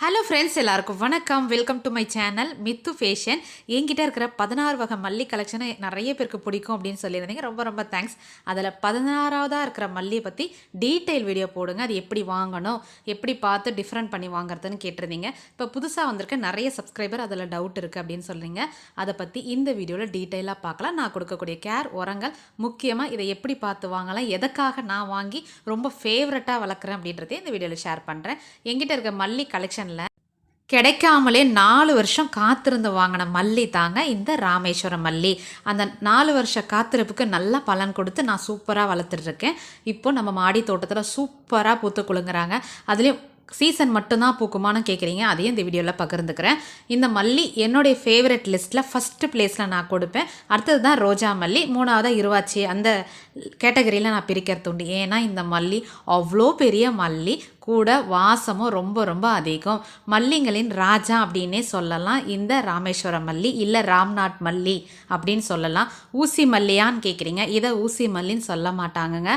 Hello friends, எல்லாருக்கும் வணக்கம். Welcome to my channel Mithu fashion. என்கிட்ட இருக்கிற 16 வகை மல்லி கலெக்ஷனை நிறைய பேருக்கு பிடிக்கும் அப்படின்னு சொல்லியிருந்தீங்க. ரொம்ப ரொம்ப தேங்க்ஸ். அதில் 16வதாக இருக்கிற மல்லியை பற்றி டீட்டெயில் வீடியோ போடுங்க. அது எப்படி வாங்கணும், எப்படி பார்த்து டிஃப்ரெண்ட் பண்ணி வாங்குறதுன்னு கேட்டிருந்தீங்க. இப்போ புதுசாக வந்திருக்க நிறைய சப்ஸ்கிரைபர் அதில் டவுட் இருக்குது அப்படின்னு சொல்கிறீங்க. அதை பற்றி இந்த வீடியோவில் டீட்டெயிலாக பார்க்கலாம். நான் கொடுக்கக்கூடிய கேர் உரங்கள், முக்கியமாக இதை எப்படி பார்த்து வாங்கலாம், எதுக்காக நான் வாங்கி ரொம்ப ஃபேவரட்டாக வளர்க்குறேன் அப்படின்றதே இந்த வீடியோவில் ஷேர் பண்ணுறேன். என்கிட்ட இருக்க மல்லி கலெக்ஷன் கிடைக்காமலே 4 வருஷம் காத்திருந்து வாங்கின மல்லி தாங்க இந்த ராமேஸ்வரம் மல்லி. அந்த 4 வருஷ காத்திருப்புக்கு நல்ல பலன் கொடுத்து நான் சூப்பராக வளர்த்துட்ருக்கேன். இப்போ நம்ம மாடி தோட்டத்தில் சூப்பராக பூத்து குலுங்குறாங்க. அதுலேயும் சீசன் மட்டும்தான் பூக்குமான்னு கேட்குறீங்க. அதையும் இந்த வீடியோவில் பகிர்ந்துக்கிறேன். இந்த மல்லி என்னுடைய ஃபேவரட் லிஸ்ட்டில் ஃபஸ்ட்டு ப்ளேஸில் நான் கொடுப்பேன். அடுத்தது தான் ரோஜா மல்லி, 3வதாக இருவாச்சி. அந்த கேட்டகரியில் நான் பிரிக்கிறது உண்டு. ஏன்னா இந்த மல்லி அவ்வளோ பெரிய மல்லி, கூட வாசமும் ரொம்ப ரொம்ப அதிகம். மல்லிங்களின் ராஜா அப்படின்னே சொல்லலாம் இந்த ராமேஸ்வரம் மல்லி, இல்லை ராம்நாத் மல்லி அப்படின்னு சொல்லலாம். ஊசி மல்லியான்னு கேட்குறீங்க. இதை ஊசி மல்லின்னு சொல்ல மாட்டாங்கங்க.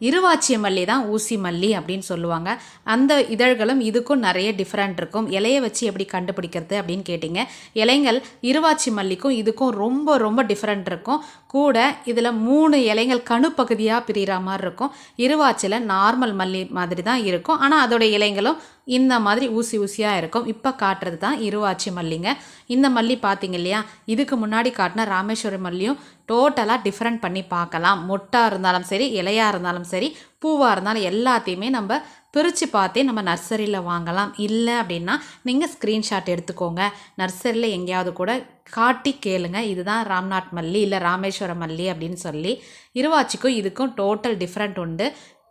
இருவாச்சி மல்லி தான் ஊசி மல்லி அப்படின்னு சொல்லுவாங்க. அந்த இதழ்களும் இதுக்கும் நிறைய டிஃப்ரெண்ட் இருக்கும். இலையை வச்சு எப்படி கண்டுபிடிக்கிறது அப்படின்னு கேட்டிங்க. இலைகள் இருவாச்சி மல்லிக்கும் இதுக்கும் ரொம்ப ரொம்ப டிஃப்ரெண்ட் இருக்கும். கூட இதில் 3 இலைகள் கணுப்பகுதியாக பிரிகிற மாதிரி இருக்கும். இருவாச்சியில் நார்மல் மல்லி மாதிரி தான் இருக்கும். ஆனால் அதோட இலைகளும் இந்த மாதிரி ஊசி ஊசியாக இருக்கும். இப்போ காட்டுறது தான் இருவாச்சி மல்லிங்க. இந்த மல்லி பார்த்தீங்க இல்லையா, இதுக்கு முன்னாடி காட்டின ராமேஸ்வரம் மல்லியும் டோட்டலாக டிஃப்ரெண்ட் பண்ணி பார்க்கலாம். மொட்டாக இருந்தாலும் சரி, இலையாக இருந்தாலும் சரி, பூவாக இருந்தாலும் எல்லாத்தையுமே நம்ம பிரித்து பார்த்தே நம்ம நர்சரியில் வாங்கலாம். இல்லை அப்படின்னா நீங்கள் ஸ்க்ரீன்ஷாட் எடுத்துக்கோங்க. நர்சரியில் எங்கேயாவது கூட காட்டி கேளுங்க, இதுதான் ராம்நாத் மல்லி இல்லை ராமேஸ்வரம் மல்லி அப்படின்னு சொல்லி. இருவாச்சிக்கும் இதுக்கும் டோட்டல் டிஃப்ரெண்ட் உண்டு.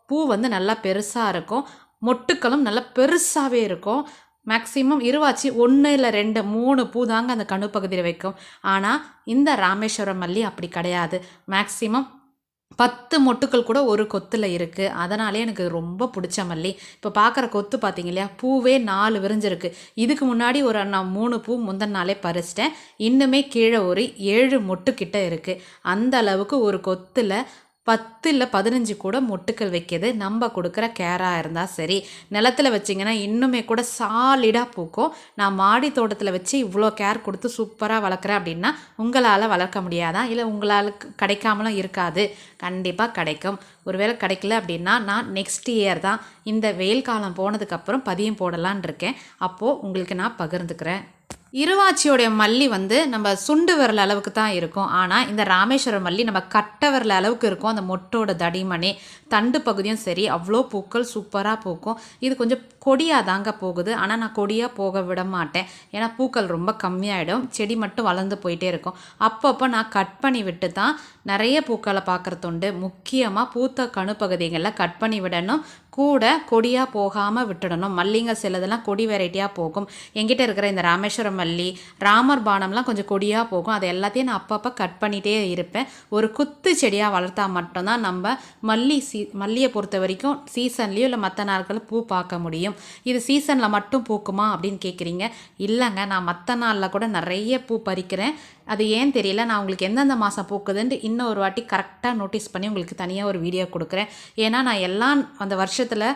பூ வந்து நல்லா பெருசாக இருக்கும், மொட்டுக்களும் நல்லா பெருசாகவே இருக்கும். மேக்ஸிமம் இருவாச்சி 1 இல்லை 2 3 பூ தாங்க அந்த கணு பகுதியில் வைக்கும். ஆனால் இந்த ராமேஸ்வரம் மல்லி அப்படி கிடையாது. மேக்ஸிமம் 10 மொட்டுக்கள் கூட ஒரு கொத்தில் இருக்குது. அதனாலே எனக்கு ரொம்ப பிடிச்ச மல்லி. இப்போ பார்க்குற கொத்து பார்த்தீங்க இல்லையா, பூவே 4 விரிஞ்சிருக்கு. இதுக்கு முன்னாடி நான் 3 பூ முந்தின நாளே பறிச்சிட்டேன். இன்னுமே கீழே ஒரு 7 மொட்டுக்கிட்ட இருக்குது. அந்த அளவுக்கு ஒரு கொத்தில் 10 இல்லை 15 கூட மொட்டுக்கள் வைக்கிது. நம்ம கொடுக்குற கேராக இருந்தால் சரி. நிலத்தில் வச்சிங்கன்னா இன்னுமே கூட சாலிடாக பூக்கும். நான் மாடி தோட்டத்தில் வச்சு இவ்வளோ கேர் கொடுத்து சூப்பராக வளர்க்குறேன் அப்படின்னா உங்களால் வளர்க்க முடியாதான்? இல்லை உங்களால் கிடைக்காமலும் இருக்காது. கண்டிப்பாக கிடைக்கும். ஒருவேளை கிடைக்கல அப்படின்னா நான் நெக்ஸ்ட் இயர் தான், இந்த வெயில் காலம் போனதுக்கப்புறம் பதியம் போடலான் இருக்கேன். அப்போது உங்களுக்கு நான் பகிர்ந்துக்கிறேன். இருவாச்சியோடைய மல்லி வந்து நம்ம சுண்டு விரல் அளவுக்கு தான் இருக்கும். ஆனால் இந்த ராமேஸ்வரம் மல்லி நம்ம கட்டை விரல் அளவுக்கு இருக்கும். அந்த மொட்டோட தடிமனே, தண்டு பகுதியும் சரி, அவ்வளோ பூக்கள் சூப்பராக பூக்கும். இது கொஞ்சம் கொடியாக தாங்க போகுது. ஆனால் நான் கொடியாக போக விட மாட்டேன். ஏன்னா பூக்கள் ரொம்ப கம்மியாயிடும், செடி மட்டும் வளர்ந்து போயிட்டே இருக்கும். அப்பப்போ நான் கட் பண்ணி விட்டு தான் நிறைய பூக்களை பார்க்குறது உண்டு. முக்கியமாக பூத்த கணு பகுதிகளில் கட் பண்ணி விடணும். கூட கொடியாக போகாமல் விட்டுடணும். மல்லிங்க சிலதெல்லாம் கொடி வெரைட்டியாக போகும். எங்கிட்ட இருக்கிற இந்த ராமேஸ்வரம் மல்லி, ராமர் பானம்லாம் கொஞ்சம் கொடியாக போகும். அதை எல்லாத்தையும் நான் அப்பப்போ கட் பண்ணிகிட்டே இருப்பேன். ஒரு குத்து செடியாக வளர்த்தா மட்டும்தான் நம்ம மல்லியை பொறுத்த வரைக்கும் சீசன்லேயும் இல்லை மற்ற நாட்களில் பூ பார்க்க முடியும். இது சீசனில் மட்டும் பூக்குமா அப்படின்னு கேட்குறீங்க. இல்லைங்க, நான் மற்ற நாளில் கூட நிறைய பூ பறிக்கிறேன். அது ஏன் தெரியல. நான் உங்களுக்கு எந்தெந்த மாதம் பூக்குதுன்ட்டு இன்னும் ஒரு வாட்டி கரெக்டாக நோட்டீஸ் பண்ணி உங்களுக்கு தனியாக ஒரு வீடியோ கொடுக்குறேன். ஏன்னா நான் எல்லாம் அந்த வருஷத்தில்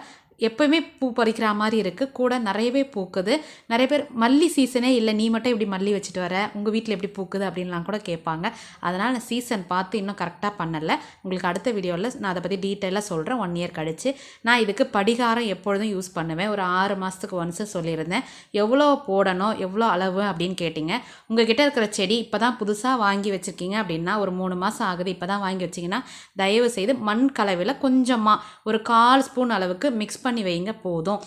எப்போயுமே பூ பறிக்கிற மாதிரி இருக்குது. கூட நிறையவே பூக்குது. நிறைய பேர் மல்லி சீசனே இல்லை, நீ மட்டும் இப்படி மல்லி வச்சுட்டு வர, உங்கள் வீட்டில் எப்படி பூக்குது அப்படின்லாம் கூட கேட்பாங்க. அதனால் நான் சீசன் பார்த்து இன்னும் கரெக்டாக பண்ணலை. உங்களுக்கு அடுத்த வீடியோவில் நான் அதை பற்றி டீட்டெயிலாக சொல்கிறேன். 1 இயர் கழிச்சு. நான் இதுக்கு படிகாரம் எப்பொழுதும் யூஸ் பண்ணுவேன். ஒரு 6 மாதத்துக்கு ஒன்ஸ் சொல்லியிருந்தேன். எவ்வளோ போடணும், எவ்வளோ அளவு அப்படின்னு கேட்டிங்க. உங்கள் கிட்டே இருக்கிற செடி இப்போ தான் புதுசாக வாங்கி வச்சுருக்கீங்க அப்படின்னா, ஒரு 3 மாதம் ஆகுது, இப்போ தான் வாங்கி வச்சிங்கன்னா, தயவு செய்து மண் கலவையில் கொஞ்சமாக ஒரு 1/4 ஸ்பூன் அளவுக்கு மிக்ஸ் பண்ணி வைங்க போதும்.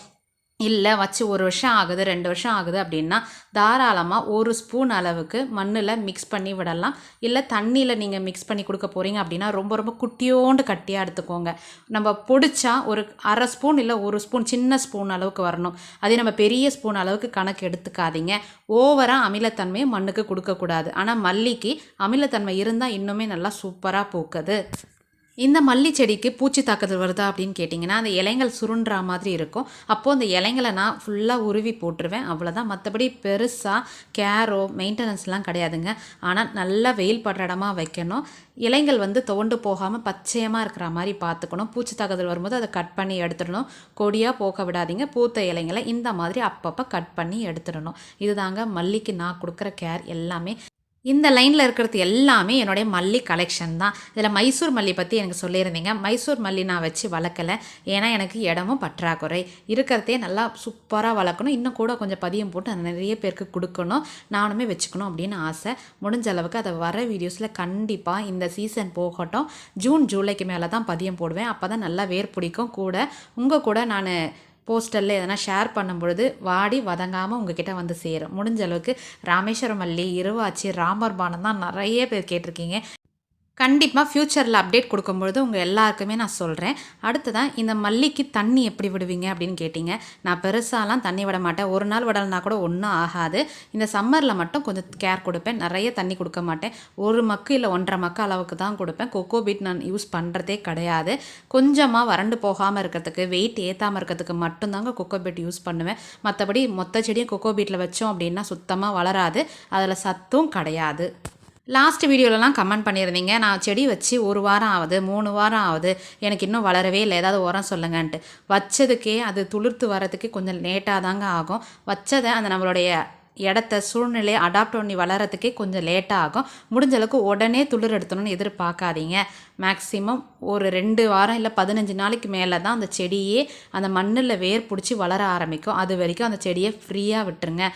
இல்லை வச்சு 1 வருஷம் ஆகுது, 2 வருஷம் ஆகுது அப்படின்னா தாராளமாக 1 ஸ்பூன் அளவுக்கு மண்ணில் மிக்ஸ் பண்ணி விடலாம். இல்லை தண்ணியில் நீங்கள் மிக்ஸ் பண்ணி கொடுக்க போகிறீங்க அப்படின்னா ரொம்ப ரொம்ப குட்டியோண்டு கட்டியாக எடுத்துக்கோங்க. நம்ம பொடிச்சா ஒரு 1/2 ஸ்பூன் இல்லை 1 ஸ்பூன், சின்ன ஸ்பூன் அளவுக்கு வரணும். அதே நம்ம பெரிய ஸ்பூன் அளவுக்கு கணக்கு எடுத்துக்காதீங்க. ஓவராக அமிலத்தன்மையை மண்ணுக்கு கொடுக்கக்கூடாது. ஆனால் மல்லிக்கு அமிலத்தன்மை இருந்தால் இன்னுமே நல்லா சூப்பராக பூக்குது. இந்த மல்லி செடிக்கு பூச்சி தாக்குதல் வருதா அப்படின்னு கேட்டிங்கன்னா, அந்த இலைங்கள் சுருண்டுற மாதிரி இருக்கும். அப்போது அந்த இலைங்கள நான் ஃபுல்லாக உருவி போட்டுருவேன். அவ்வளோதான். மற்றபடி பெருசாக கேரோ மெயின்டெனன்ஸ்லாம் கிடையாதுங்க. ஆனால் நல்லா வெயில் படுற இடமா வைக்கணும். இலைங்கள் வந்து துவண்டு போகாமல் பச்சையமாக இருக்கிற மாதிரி பார்த்துக்கணும். பூச்சி தாக்குதல் வரும்போது அதை கட் பண்ணி எடுத்துடணும். கொடியாக போக விடாதீங்க. பூத்த இலைங்களை இந்த மாதிரி அப்பப்போ கட் பண்ணி எடுத்துடணும். இதுதாங்க மல்லிக்கு நான் கொடுக்குற கேர் எல்லாமே. இந்த லைனில் இருக்கிறது எல்லாமே என்னுடைய மல்லி கலெக்ஷன் தான். இதில் மைசூர் மல்லி பற்றி எனக்கு சொல்லியிருந்தீங்க. மைசூர் மல்லி நான் வச்சு வளர்க்கலை. ஏன்னா எனக்கு இடமும் பற்றாக்குறை. இருக்கிறதே நல்லா சூப்பராக வளர்க்கணும். இன்னும் கூட கொஞ்சம் பதியம் போட்டு அதை நிறைய பேருக்கு கொடுக்கணும். நானுமே வச்சுக்கணும் அப்படின்னு ஆசை. முடிஞ்ச அளவுக்கு அதை வர வீடியோஸில் கண்டிப்பாக இந்த சீசன் போகட்டும். ஜூன் ஜூலைக்கு மேலே தான் பதியம் போடுவேன். அப்போ தான் நல்லா வேர் பிடிக்கும். கூட உங்கள் கூட நான் போஸ்டரில் எதனா ஷேர் பண்ணும் பொழுது வாடி வதங்காமல் உங்ககிட்ட வந்து சேரும். முடிஞ்ச அளவுக்கு ராமேஸ்வரம் மல்லி, இருவாச்சி, ராமர் பானம் தான் நிறைய பேர் கேட்டிருக்கீங்க. கண்டிப்பாக ஃப்யூச்சரில் அப்டேட் கொடுக்கும்பொழுது உங்கள் எல்லாருக்குமே நான் சொல்கிறேன். அடுத்ததான் இந்த மல்லிக்கு தண்ணி எப்படி விடுவீங்க அப்படின்னு கேட்டிங்க. நான் பெருசாலாம் தண்ணி விட மாட்டேன். ஒரு நாள் விடலைனா கூட ஒன்றும் ஆகாது. இந்த சம்மரில் மட்டும் கொஞ்சம் கேர் கொடுப்பேன். நிறைய தண்ணி கொடுக்க மாட்டேன். ஒரு மக்கு இல்லை 1.5 மக்கு அளவுக்கு தான் கொடுப்பேன். கொக்கோ பீட் நான் யூஸ் பண்ணுறதே கிடையாது. கொஞ்சமாக வறண்டு போகாமல் இருக்கிறதுக்கு, வெயிட் ஏற்றாமல் இருக்கிறதுக்கு மட்டும்தாங்க கொக்கோ பீட் யூஸ் பண்ணுவேன். மற்றபடி மொத்த செடியும் கொக்கோ பீட்டில் வச்சோம் அப்படின்னா சுத்தமாக வளராது. அதில் சத்தும் கிடையாது. லாஸ்ட் வீடியோலலாம் கமெண்ட் பண்ணியிருந்தீங்க, நான் செடி வச்சு 1 வாரம் ஆகுது, 3 வாரம் ஆகுது, எனக்கு இன்னும் வளரவே இல்லை, ஏதாவது உரம் சொல்லுங்கன்ட்டு. வச்சதுக்கே அது துளிர்த்து வரதுக்கு கொஞ்சம் லேட்டாக தாங்க ஆகும். வச்சதை அந்த நம்மளுடைய இடத்த சூழ்நிலையை அடாப்ட் பண்ணி வளரத்துக்கே கொஞ்சம் லேட்டாக ஆகும். முடிஞ்ச அளவுக்கு உடனே துளிர் எடுத்தணும்னு எதிர்பார்க்காதீங்க. மேக்ஸிமம் ஒரு 2 வாரம் இல்லை 15 நாளைக்கு மேலே தான் அந்த செடியே அந்த மண்ணில் வேர் பிடிச்சி வளர ஆரம்பிக்கும். அது வரைக்கும் அந்த செடியை ஃப்ரீயாக விட்டுருங்க.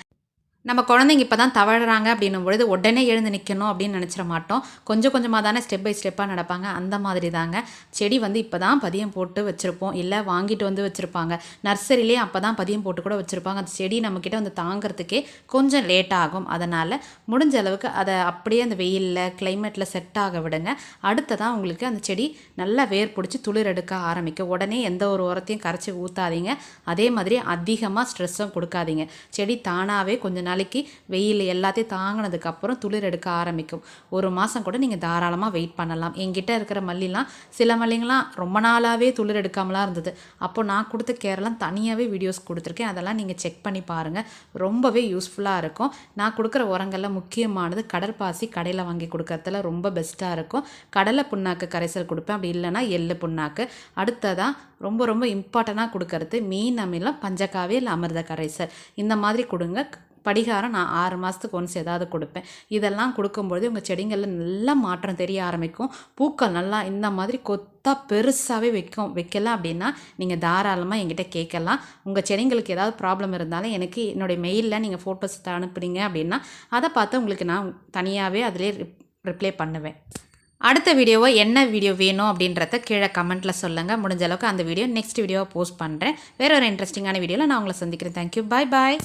நம்ம குழந்தைங்க இப்போ தான் தவழுறாங்க அப்படின்னும் பொழுது உடனே எழுந்து நிற்கணும் அப்படின்னு நினச்சிட மாட்டோம். கொஞ்சம் கொஞ்சமாக தானே ஸ்டெப் பை ஸ்டெப்பாக நடப்பாங்க. அந்த மாதிரி தாங்க செடி வந்து இப்போ தான் பதியம் போட்டு வச்சுருப்போம், இல்லை வாங்கிட்டு வந்து வச்சுருப்பாங்க. நர்சரியிலே அப்போ தான் பதியம் போட்டு கூட வச்சுருப்பாங்க. அந்த செடி நம்மக்கிட்ட வந்து தாங்கிறதுக்கே கொஞ்சம் லேட் ஆகும். அதனால் முடிஞ்ச அளவுக்கு அதை அப்படியே அந்த வெயிலில் கிளைமேட்டில் செட் ஆக விடுங்க. அடுத்ததான் உங்களுக்கு அந்த செடி நல்லா வேர் பிடிச்சி துளிர் எடுக்க ஆரம்பிக்கும். உடனே எந்த ஒரு உரத்தையும் கரைச்சி ஊற்றாதீங்க. அதே மாதிரி அதிகமாக ஸ்ட்ரெஸ்ஸும் கொடுக்காதீங்க. செடி தானாகவே கொஞ்ச நாளைக்கு வெயில் எல்லாத்தையும் தாங்கினதுக்கப்புறம் துளிர் எடுக்க ஆரம்பிக்கும். 1 மாதம் கூட நீங்கள் தாராளமாக வெயிட் பண்ணலாம். என்கிட்ட இருக்கிற மல்லிலாம் சில மல்லிங்களாம் ரொம்ப நாளாகவே துளிர் எடுக்காமலாம் இருந்தது. அப்போ நான் கொடுத்த கேர்லாம் தனியாகவே வீடியோஸ் கொடுத்துருக்கேன். அதெல்லாம் நீங்கள் செக் பண்ணி பாருங்கள். ரொம்பவே யூஸ்ஃபுல்லாக இருக்கும். நான் கொடுக்குற உரங்களில் முக்கியமானது கடற்பாசி கடையில் வாங்கி கொடுக்கறதுல ரொம்ப பெஸ்ட்டாக இருக்கும். கடலை புண்ணாக்கு கரைசல் கொடுப்பேன். அப்படி இல்லைன்னா எள்ளு புண்ணாக்கு. அடுத்ததாக ரொம்ப ரொம்ப இம்பார்ட்டண்ட்டாக கொடுக்கறது மீன் அமிலம், பஞ்சகாவி இல்லை அமிர்த கரைசல். இந்த மாதிரி கொடுங்க. படிகாரம் நான் 6 மாதத்துக்கு ஒன்ஸ் ஏதாவது கொடுப்பேன். இதெல்லாம் கொடுக்கும்பொழுது உங்கள் செடிங்களில் நல்ல மாற்றம் தெரிய ஆரம்பிக்கும். பூக்கள் நல்லா இந்த மாதிரி கொத்தாக பெருசாகவே வைக்கலாம் அப்படின்னா நீங்கள் தாராளமாக என்கிட்ட கேட்கலாம். உங்கள் செடிங்களுக்கு ஏதாவது ப்ராப்ளம் இருந்தாலும் எனக்கு என்னுடைய மெயிலில் நீங்கள் ஃபோட்டோஸ் அனுப்புனீங்க அப்படின்னா அதை பார்த்து உங்களுக்கு நான் தனியாகவே அதிலே ரிப்ளை பண்ணுவேன். அடுத்த வீடியோவை என்ன வீடியோ வேணும் அப்படின்றத கீழே கமெண்ட்டில் சொல்லுங்கள். முடிஞ்ச அளவுக்கு அந்த வீடியோ நெக்ஸ்ட் வீடியோவை போஸ்ட் பண்ணுறேன். வேற ஒரு இன்ட்ரெஸ்டிங்கான வீடியோவில் நான் உங்களை சந்திக்கிறேன். தேங்க்யூ. பாய் பாய்.